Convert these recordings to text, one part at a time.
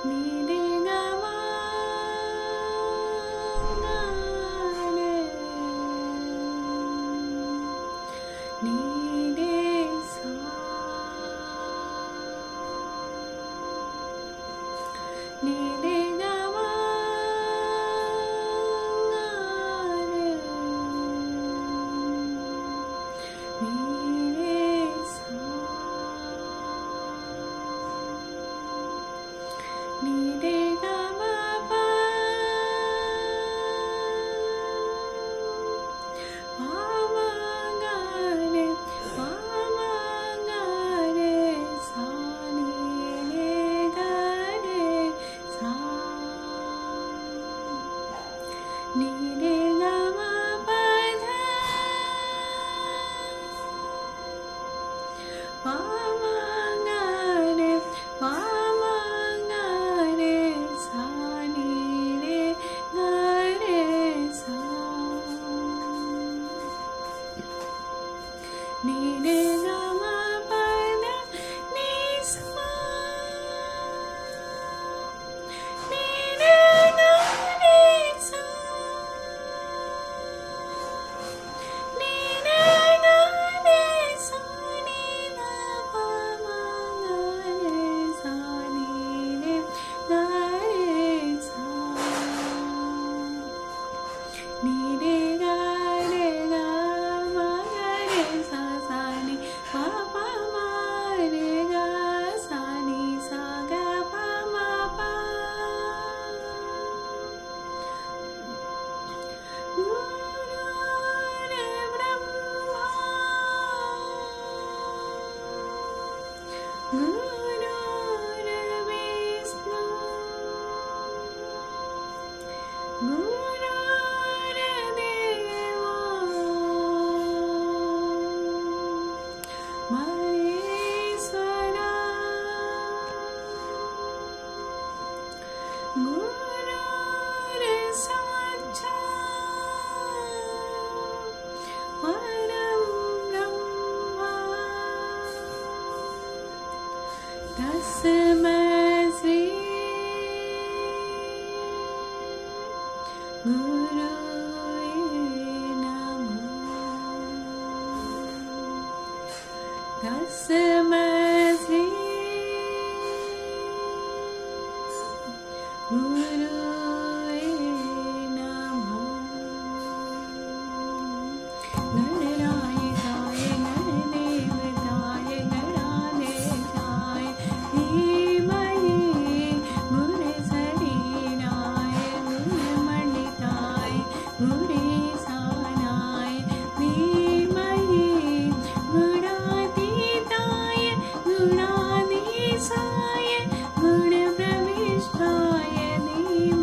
नीरे गमा गारे नीरे सा नीरे गमा गारे नीरे सा नीरे गमा पा पामा गारे सा नीरे गारे सा नीरे गमा पधा पामा गारे सा नीरे गारे सा नीरे गमा पधा नी सा नीरे गारे सा नीरे गारे सा नी धा पामा गारे सा नीरे गारे सा नीरे गारे गा मा गारे सा सा नी पा पा मा रे गा सा नी सा गा पा मा पा गुरुरे ब्रह्मा गुरुरे विष्णु गुरुरे देवा महेश्वरा गुरुरे साक्षात् परं ब्रह्मा तस्मै श्री गुरुवे नमः तस्मै श्री गुरुवे नमः गणनायकाय गणदेवताय गणाधीशाय धीमहि गुरुशरीराय गुरुमण्डिताय गुरुसानाय धीमहि गुणातीताय गुणाधीशाय गुणप्रविष्टाय धीमहि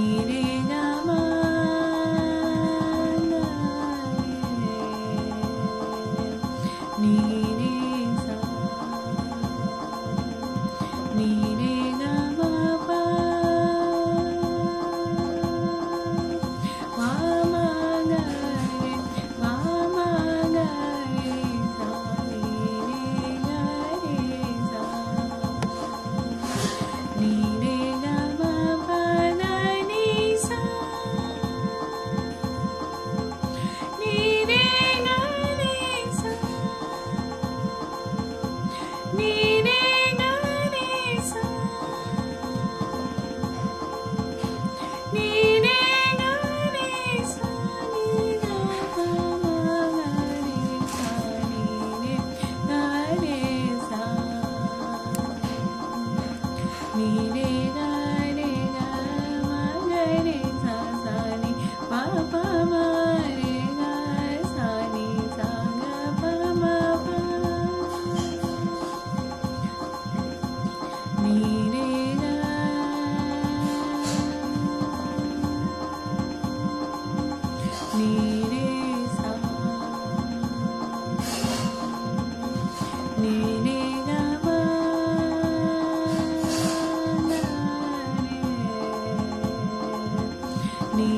నీ రే గా మా నీ రే సా నీ రే గా మా పా మా మా గా రే మా మా గా రే సా నీ రే గా రే సా నీ రే గా మా పా దా నీ సా నీ రే గా రే సా నీ రే గా రే సా నీ రే గా రే సా నీ గా పా మా గా రే సా నీ రే గా రే సా నీ రే గా రే గా మా గా రే సా సా నీ పా పా మా రే గా సా నీ సా గా పా మా పా నీ రే గా నీ రే సా నీ రే గా మా గా రే నీ